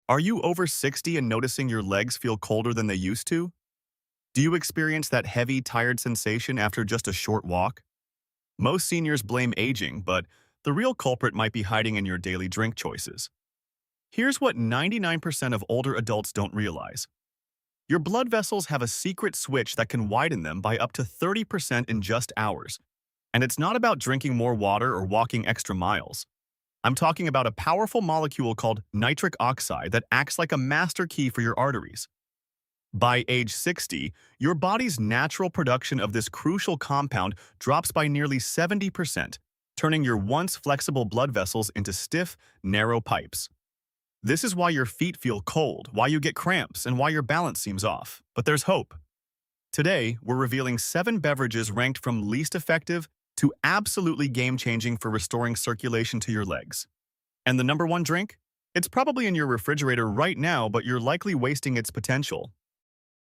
Are you over 60 and noticing your legs feel colder than they used to? Do you experience that heavy, tired sensation after just a short walk? Most seniors blame aging, but the real culprit might be hiding in your daily drink choices. Here's what 99% of older adults don't realize. Your blood vessels have a secret switch that can widen them by up to 30% in just hours. And it's not about drinking more water or walking extra miles. I'm talking about a powerful molecule called nitric oxide that acts like a master key for your arteries. By age 60, your body's natural production of this crucial compound drops by nearly 70%, turning your once flexible blood vessels into stiff, narrow pipes. This is why your feet feel cold, why you get cramps, and why your balance seems off. But there's hope. Today, we're revealing 7 beverages ranked from least effective to absolutely game-changing for restoring circulation to your legs. And the number one drink? It's probably in your refrigerator right now, but you're likely wasting its potential.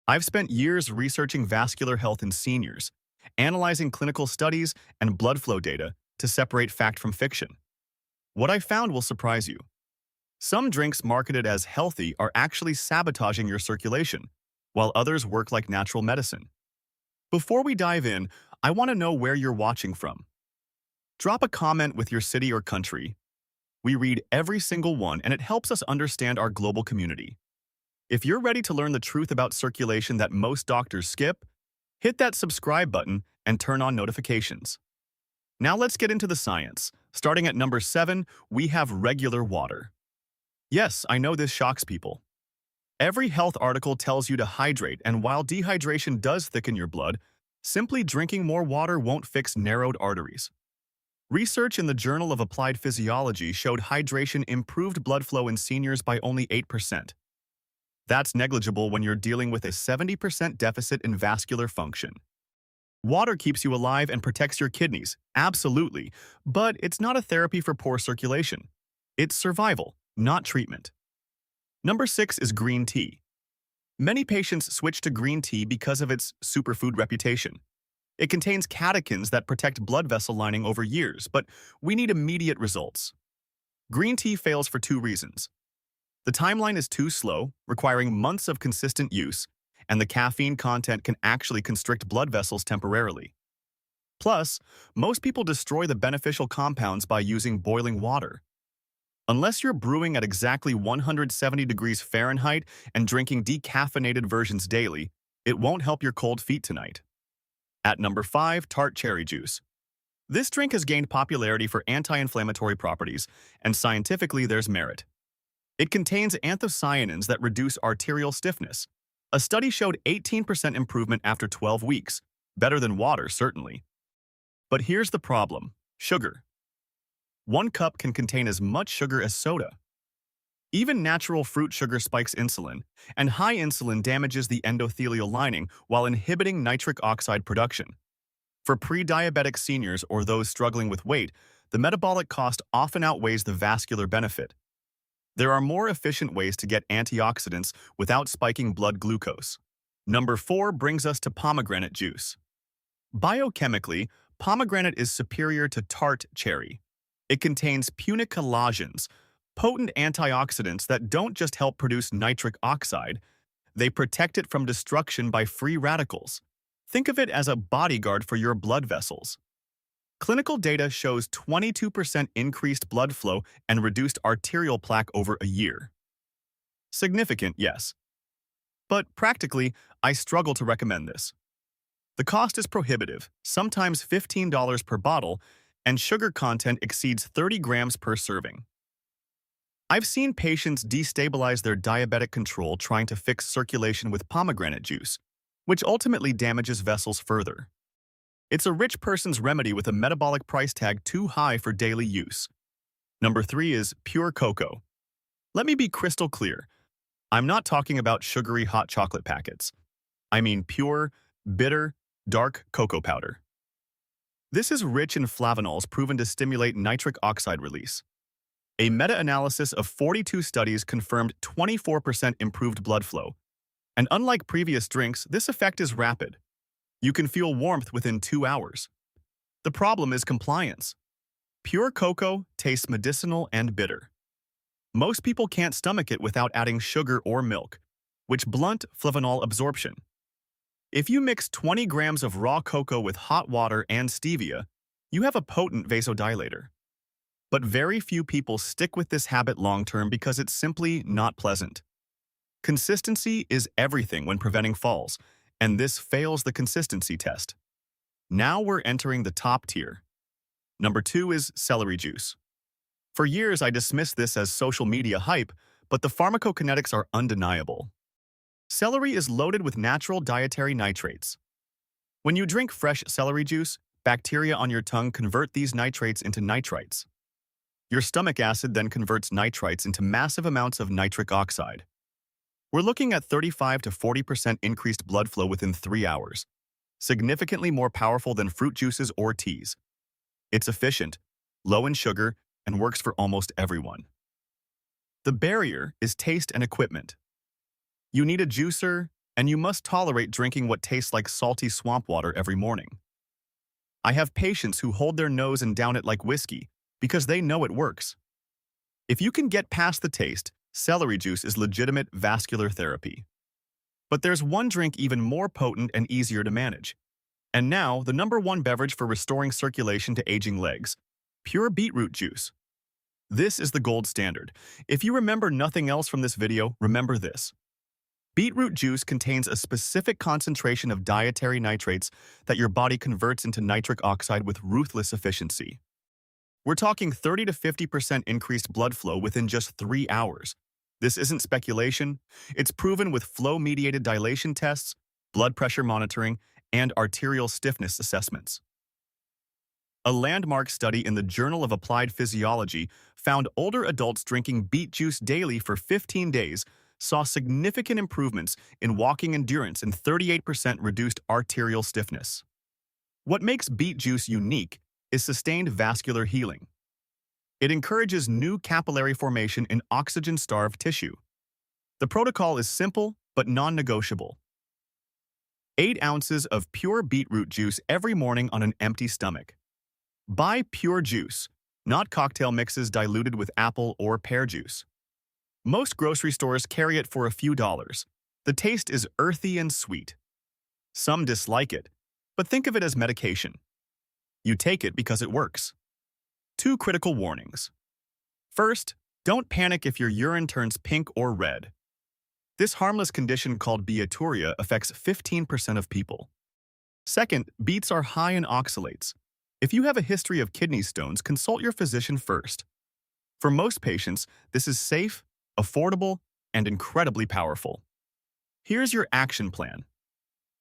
I've spent years researching vascular health in seniors, analyzing clinical studies and blood flow data to separate fact from fiction. What I found will surprise you. Some drinks marketed as healthy are actually sabotaging your circulation, while others work like natural medicine. Before we dive in, I want to know where you're watching from. Drop a comment with your city or country. We read every single one, and it helps us understand our global community. If you're ready to learn the truth about circulation that most doctors skip, hit that subscribe button and turn on notifications. Now let's get into the science. Starting at number 7, we have regular water. Yes, I know this shocks people. Every health article tells you to hydrate, and while dehydration does thicken your blood, simply drinking more water won't fix narrowed arteries. Research in the Journal of Applied Physiology showed hydration improved blood flow in seniors by only 8%. That's negligible when you're dealing with a 70% deficit in vascular function. Water keeps you alive and protects your kidneys, absolutely, but it's not a therapy for poor circulation. It's survival, not treatment. Number 6 is green tea. Many patients switch to green tea because of its superfood reputation. It contains catechins that protect blood vessel lining over years, but we need immediate results. Green tea fails for 2 reasons. The timeline is too slow, requiring months of consistent use, and the caffeine content can actually constrict blood vessels temporarily. Plus, most people destroy the beneficial compounds by using boiling water. Unless you're brewing at exactly 170 degrees Fahrenheit and drinking decaffeinated versions daily, it won't help your cold feet tonight. At number 5, tart cherry juice. This drink has gained popularity for anti-inflammatory properties, and scientifically there's merit. It contains anthocyanins that reduce arterial stiffness. A study showed 18% improvement after 12 weeks, better than water, certainly. But here's the problem: sugar. 1 cup can contain as much sugar as soda. Even natural fruit sugar spikes insulin, and high insulin damages the endothelial lining while inhibiting nitric oxide production. For pre-diabetic seniors or those struggling with weight, the metabolic cost often outweighs the vascular benefit. There are more efficient ways to get antioxidants without spiking blood glucose. Number 4 brings us to pomegranate juice. Biochemically, pomegranate is superior to tart cherry. It contains punicalagins, potent antioxidants that don't just help produce nitric oxide, they protect it from destruction by free radicals. Think of it as a bodyguard for your blood vessels. Clinical data shows 22% increased blood flow and reduced arterial plaque over a year. Significant, yes. But practically, I struggle to recommend this. The cost is prohibitive, sometimes $15 per bottle, and sugar content exceeds 30 grams per serving. I've seen patients destabilize their diabetic control trying to fix circulation with pomegranate juice, which ultimately damages vessels further. It's a rich person's remedy with a metabolic price tag too high for daily use. Number 3 is pure cocoa. Let me be crystal clear. I'm not talking about sugary hot chocolate packets. I mean pure, bitter, dark cocoa powder. This is rich in flavonols proven to stimulate nitric oxide release. A meta-analysis of 42 studies confirmed 24% improved blood flow. And unlike previous drinks, this effect is rapid. You can feel warmth within 2 hours. The problem is compliance. Pure cocoa tastes medicinal and bitter. Most people can't stomach it without adding sugar or milk, which blunt flavanol absorption. If you mix 20 grams of raw cocoa with hot water and stevia, you have a potent vasodilator. But very few people stick with this habit long-term because it's simply not pleasant. Consistency is everything when preventing falls, and this fails the consistency test. Now we're entering the top tier. Number 2 is celery juice. For years, I dismissed this as social media hype, but the pharmacokinetics are undeniable. Celery is loaded with natural dietary nitrates. When you drink fresh celery juice, bacteria on your tongue convert these nitrates into nitrites. Your stomach acid then converts nitrites into massive amounts of nitric oxide. We're looking at 35 to 40% increased blood flow within 3 hours, significantly more powerful than fruit juices or teas. It's efficient, low in sugar, and works for almost everyone. The barrier is taste and equipment. You need a juicer, and you must tolerate drinking what tastes like salty swamp water every morning. I have patients who hold their nose and down it like whiskey because they know it works. If you can get past the taste, celery juice is legitimate vascular therapy. But there's one drink even more potent and easier to manage. And now, the number 1 beverage for restoring circulation to aging legs, pure beetroot juice. This is the gold standard. If you remember nothing else from this video, remember this. Beetroot juice contains a specific concentration of dietary nitrates that your body converts into nitric oxide with ruthless efficiency. We're talking 30 to 50% increased blood flow within just 3 hours. This isn't speculation. It's proven with flow-mediated dilation tests, blood pressure monitoring, and arterial stiffness assessments. A landmark study in the Journal of Applied Physiology found older adults drinking beet juice daily for 15 days saw significant improvements in walking endurance and 38% reduced arterial stiffness. What makes beet juice unique is sustained vascular healing. It encourages new capillary formation in oxygen-starved tissue. The protocol is simple but non-negotiable. 8 ounces of pure beetroot juice every morning on an empty stomach. Buy pure juice, not cocktail mixes diluted with apple or pear juice. Most grocery stores carry it for a few dollars. The taste is earthy and sweet. Some dislike it, but think of it as medication. You take it because it works. 2 critical warnings. First, don't panic if your urine turns pink or red. This harmless condition called beaturia affects 15% of people. Second, beets are high in oxalates. If you have a history of kidney stones, consult your physician first. For most patients, this is safe, affordable, and incredibly powerful. Here's your action plan.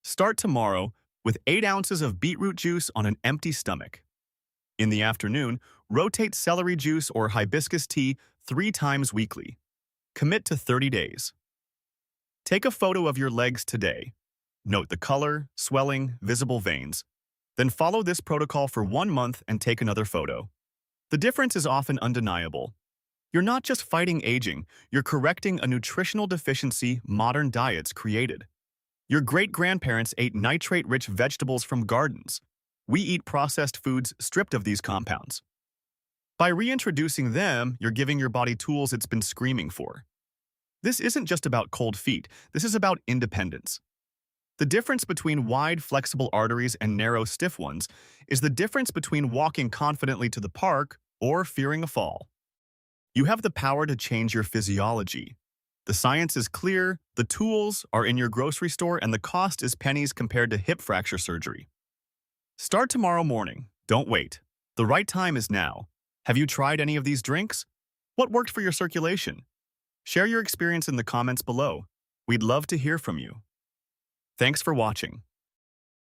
Start tomorrow with 8 ounces of beetroot juice on an empty stomach. In the afternoon, rotate celery juice or hibiscus tea 3 times weekly. Commit to 30 days. Take a photo of your legs today. Note the color, swelling, visible veins. Then follow this protocol for 1 month and take another photo. The difference is often undeniable. You're not just fighting aging, you're correcting a nutritional deficiency modern diets created. Your great-grandparents ate nitrate-rich vegetables from gardens. We eat processed foods stripped of these compounds. By reintroducing them, you're giving your body tools it's been screaming for. This isn't just about cold feet, this is about independence. The difference between wide, flexible arteries and narrow, stiff ones is the difference between walking confidently to the park or fearing a fall. You have the power to change your physiology. The science is clear, the tools are in your grocery store, and the cost is pennies compared to hip fracture surgery. Start tomorrow morning. Don't wait. The right time is now. Have you tried any of these drinks? What worked for your circulation? Share your experience in the comments below. We'd love to hear from you. Thanks for watching.